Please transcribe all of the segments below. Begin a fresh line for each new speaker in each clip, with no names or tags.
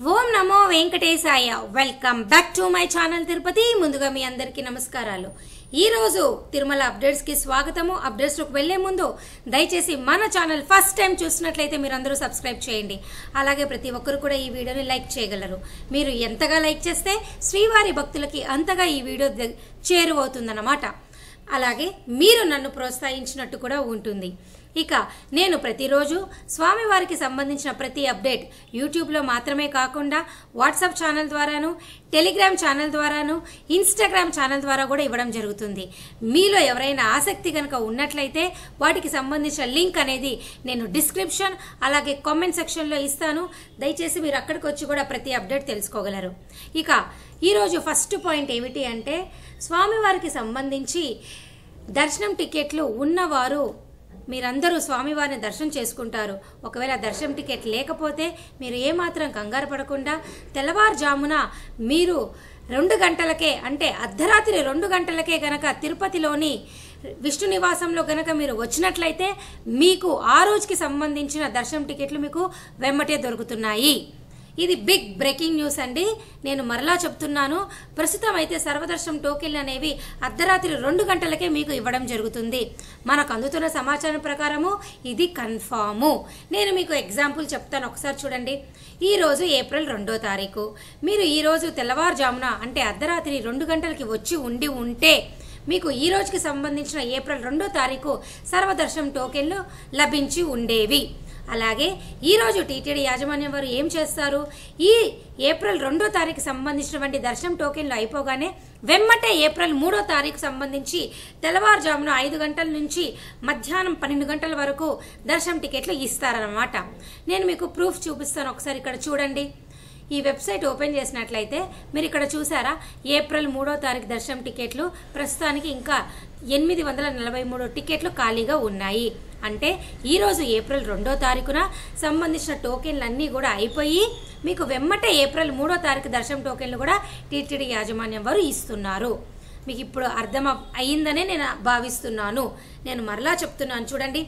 Om Namo Venkatesaya. Welcome back to my channel Tirupati. ముందుగా మీ అందరికీ నమస్కారాలు. ఈ రోజు తిరుమల అప్డేట్స్ కి స్వాగతము. అప్డేట్స్ లోకి వెళ్లే ముందు దయచేసి మన ఛానల్ ఫస్ట్ టైం చూసినట్లయితే మీరు అందరూ సబ్స్క్రైబ్ చేయండి. అలాగే ప్రతి ఒక్కరు కూడా ఈ వీడియోని లైక్ చేయగలరు. మీరు ఎంతగా లైక్ చేస్తే శ్రీవారి భక్తులకి అంతగా ఈ వీడియో చేరువవుతుందన్నమాట. అలాగే మీరు నన్ను ప్రోత్సహించినట్టు కూడా ఉంటుంది. ఇక నేను ప్రతిరోజు స్వామివారికి సంబంధించిన ప్రతి అప్డేట్ యూట్యూబ్లో మాత్రమే కాకుండా వాట్సాప్ ఛానల్ ద్వారాను, టెలిగ్రామ్ ఛానల్ ద్వారాను, ఇన్స్టాగ్రామ్ ఛానల్ ద్వారా కూడా ఇవ్వడం జరుగుతుంది. మీలో ఎవరైనా ఆసక్తి కనుక ఉన్నట్లయితే వాటికి సంబంధించిన లింక్ అనేది నేను డిస్క్రిప్షన్ అలాగే కామెంట్ సెక్షన్లో ఇస్తాను. దయచేసి మీరు అక్కడికి వచ్చి కూడా ప్రతి అప్డేట్ తెలుసుకోగలరు. ఇక ఈరోజు ఫస్ట్ పాయింట్ ఏమిటి అంటే, స్వామివారికి సంబంధించి దర్శనం టికెట్లు ఉన్నవారు మీరందరూ స్వామివారిని దర్శనం చేసుకుంటారు. ఒకవేళ దర్శనం టికెట్ లేకపోతే మీరు ఏమాత్రం కంగారు పడకుండా తెల్లవారుజామున మీరు 2 గంటలకే అంటే అర్ధరాత్రి 2 గంటలకే గనక తిరుపతిలోని విష్ణు నివాసంలో గనక మీరు వచ్చినట్లయితే మీకు ఆ రోజుకి సంబంధించిన దర్శనం టికెట్లు మీకు వెమ్మటే దొరుకుతున్నాయి. ఇది బిగ్ బ్రేకింగ్ న్యూస్ అండి. నేను మరలా చెప్తున్నాను. ప్రస్తుతం అయితే సర్వదర్శనం టోకెన్లు అనేవి అర్ధరాత్రి 2 గంటలకే మీకు ఇవ్వడం జరుగుతుంది. మనకు అందుతున్న సమాచారం ప్రకారము ఇది కన్ఫాము. నేను మీకు ఎగ్జాంపుల్ చెప్తాను, ఒకసారి చూడండి. ఈరోజు ఏప్రిల్ 2వ తారీఖు. మీరు ఈరోజు తెల్లవారుజామున అంటే అర్ధరాత్రి 2 గంటలకి వచ్చి ఉంటే మీకు ఈ రోజుకి సంబంధించిన ఏప్రిల్ 2వ తారీఖు సర్వదర్శనం టోకెన్లు లభించి ఉండేవి. అలాగే ఈరోజు టీటీడీ యాజమాన్యం వారు ఏం చేస్తారు, ఈ ఏప్రిల్ 2వ తారీఖు సంబంధించినటువంటి దర్శనం టోకెన్లు అయిపోగానే వెమ్మటే ఏప్రిల్ 3వ తారీఖు సంబంధించి తెల్లవారుజామున 5 గంటల నుంచి మధ్యాహ్నం 12 గంటల వరకు దర్శనం టికెట్లు ఇస్తారన్నమాట. నేను మీకు ప్రూఫ్ చూపిస్తాను. ఒకసారి ఇక్కడ చూడండి. ఈ వెబ్సైట్ ఓపెన్ చేసినట్లయితే మీరు ఇక్కడ చూసారా, ఏప్రిల్ 3వ తారీఖు దర్శనం టికెట్లు ప్రస్తుతానికి ఇంకా 843 టికెట్లు ఖాళీగా ఉన్నాయి. అంటే ఈరోజు ఏప్రిల్ 2వ తారీఖున సంబంధించిన టోకెన్లు అన్నీ కూడా అయిపోయి మీకు వెమ్మటే ఏప్రిల్ 3వ తారీఖు దర్శనం టోకెన్లు కూడా టీటీడీ యాజమాన్యం వారు ఇస్తున్నారు. మీకు ఇప్పుడు అర్థం అయ్యిందనే నేను భావిస్తున్నాను. నేను మరలా చెప్తున్నాను చూడండి.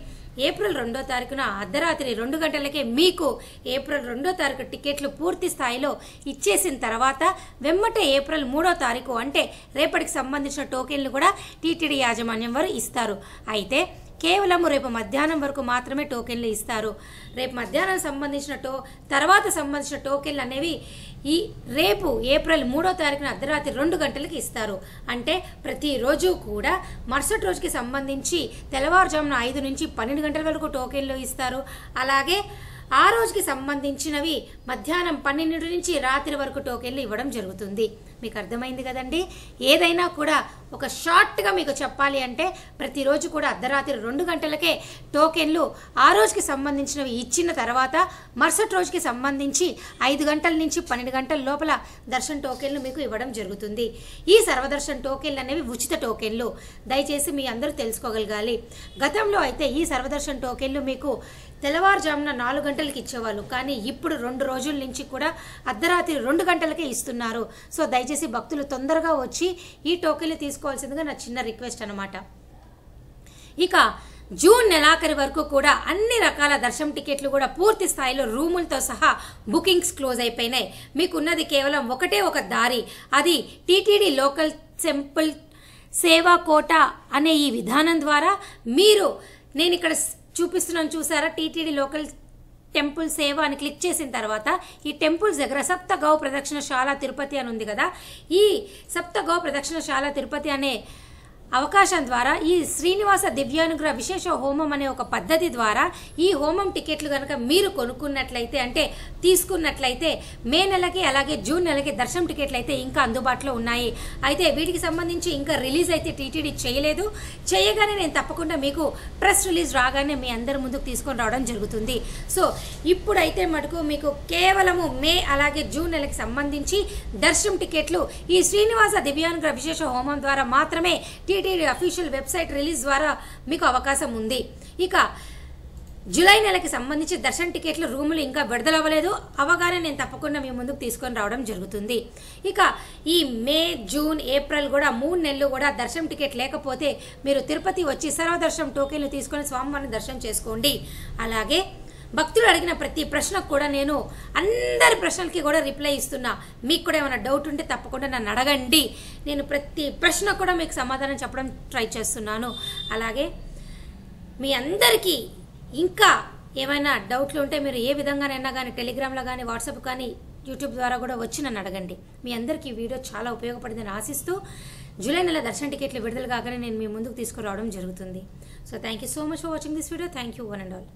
ఏప్రిల్ 2వ తారీఖున అర్ధరాత్రి 2 గంటలకే మీకు ఏప్రిల్ 2వ తారీఖు టికెట్లు పూర్తి స్థాయిలో ఇచ్చేసిన తర్వాత వెమ్మటే ఏప్రిల్ 3వ తారీఖు అంటే రేపటికి సంబంధించిన టోకెన్లు కూడా టీటీడీ యాజమాన్యం వారు ఇస్తారు. అయితే కేవలం రేపు మధ్యాహ్నం వరకు మాత్రమే టోకెన్లు ఇస్తారు. రేపు మధ్యాహ్నం సంబంధించిన తర్వాత సంబంధించిన టోకెన్లు అనేవి ఈ రేపు ఏప్రిల్ 3వ తారీఖున అర్ధరాత్రి 2 గంటలకి ఇస్తారు. అంటే ప్రతిరోజు కూడా మరుసటి రోజుకి సంబంధించి తెల్లవారుజామున 5 నుంచి 12 గంటల వరకు టోకెన్లు ఇస్తారు. అలాగే ఆ రోజుకి సంబంధించినవి మధ్యాహ్నం 12 నుంచి రాత్రి వరకు టోకెన్లు ఇవ్వడం జరుగుతుంది. మీకు అర్థమైంది కదండి. ఏదైనా కూడా ఒక షార్ట్గా మీకు చెప్పాలి అంటే ప్రతిరోజు కూడా అర్ధరాత్రి 2 గంటలకే టోకెన్లు ఆ రోజుకి సంబంధించినవి ఇచ్చిన తర్వాత మరుసటి రోజుకి సంబంధించి 5 గంటల నుంచి 12 గంటల లోపల దర్శన టోకెన్లు మీకు ఇవ్వడం జరుగుతుంది. ఈ సర్వదర్శన టోకెన్లు అనేవి ఉచిత టోకెన్లు. దయచేసి మీ అందరూ తెలుసుకోగలగాలి. గతంలో అయితే ఈ సర్వదర్శన టోకెన్లు మీకు తెల్లవారుజామున 4 గంటలకి ఇచ్చేవాళ్ళు, కానీ ఇప్పుడు 2 రోజుల నుంచి కూడా అర్ధరాత్రి 2 గంటలకే ఇస్తున్నారు. సో దయచేసి భక్తులు తొందరగా వచ్చి ఈ టోకెన్లు తీసుకోవాల్సిందిగా నా చిన్న రిక్వెస్ట్ అన్నమాట. ఇక జూన్ నెలాఖరి వరకు కూడా అన్ని రకాల దర్శనం టికెట్లు కూడా పూర్తి స్థాయిలో రూములతో సహా బుకింగ్స్ క్లోజ్ అయిపోయినాయి. మీకున్నది కేవలం ఒకటే ఒక దారి, అది టీటీడీ లోకల్ టెంపుల్ సేవా కోటా అనే ఈ విధానం ద్వారా మీరు, నేను ఇక్కడ చూపిస్తున్నాను చూసారా, టీటీడీ లోకల్ టెంపుల్ సేవ అని క్లిక్ చేసిన తర్వాత ఈ టెంపుల్స్ దగ్గర సప్త గౌ ప్రదక్షిణశాల తిరుపతి అని ఉంది కదా. ఈ సప్త గౌ ప్రదక్షిణశాల తిరుపతి అనే అవకాశం ద్వారా ఈ శ్రీనివాస దివ్యానుగ్రహ విశేష హోమం అనే ఒక పద్ధతి ద్వారా ఈ హోమం టికెట్లు కనుక మీరు కొనుక్కున్నట్లయితే అంటే తీసుకున్నట్లయితే మే నెలకి అలాగే జూన్ నెలకి దర్శనం టికెట్లు అయితే ఇంకా అందుబాటులో ఉన్నాయి. అయితే వీటికి సంబంధించి ఇంకా రిలీజ్ అయితే టీటీడీ చేయలేదు. చేయగానే నేను తప్పకుండా మీకు ప్రెస్ రిలీజ్ రాగానే మీ అందరి ముందుకు తీసుకొని రావడం జరుగుతుంది. సో ఇప్పుడైతే మటుకు మీకు కేవలము మే అలాగే జూన్ నెలకి సంబంధించి దర్శనం టికెట్లు ఈ శ్రీనివాస దివ్యానుగ్రహ విశేష హోమం ద్వారా మాత్రమే టీటీడీ అఫీషియల్ వెబ్సైట్ రిలీజ్ ద్వారా మీకు అవకాశం ఉంది. ఇక జూలై నెలకి సంబంధించి దర్శన టికెట్లు రూములు ఇంకా విడుదలవ్వలేదు. అవగానే నేను తప్పకుండా మీ ముందుకు తీసుకొని రావడం జరుగుతుంది. ఇక ఈ మే, జూన్, ఏప్రిల్ కూడా 3 నెలలు కూడా దర్శనం టికెట్ లేకపోతే మీరు తిరుపతి వచ్చి సర్వదర్శనం టోకెన్లు తీసుకొని స్వామివారిని దర్శనం చేసుకోండి. అలాగే భక్తులు అడిగిన ప్రతి ప్రశ్నకు కూడా నేను అందరి ప్రశ్నలకి కూడా రిప్లై ఇస్తున్నా. మీకు కూడా ఏమైనా డౌట్ ఉంటే తప్పకుండా నన్ను అడగండి. నేను ప్రతి ప్రశ్న కూడా మీకు సమాధానం చెప్పడం ట్రై చేస్తున్నాను. అలాగే మీ అందరికీ ఇంకా ఏమైనా డౌట్లు ఉంటే మీరు ఏ విధంగానైనా కానీ టెలిగ్రామ్లో కానీ వాట్సాప్ కానీ యూట్యూబ్ ద్వారా కూడా వచ్చి నన్ను అడగండి. మీ అందరికీ ఈ వీడియో చాలా ఉపయోగపడిందని ఆశిస్తూ జూలై నెల దర్శన టికెట్లు విడుదల కాగానే నేను మీ ముందుకు తీసుకురావడం జరుగుతుంది. So thank you so much for watching this video. Thank you one and all.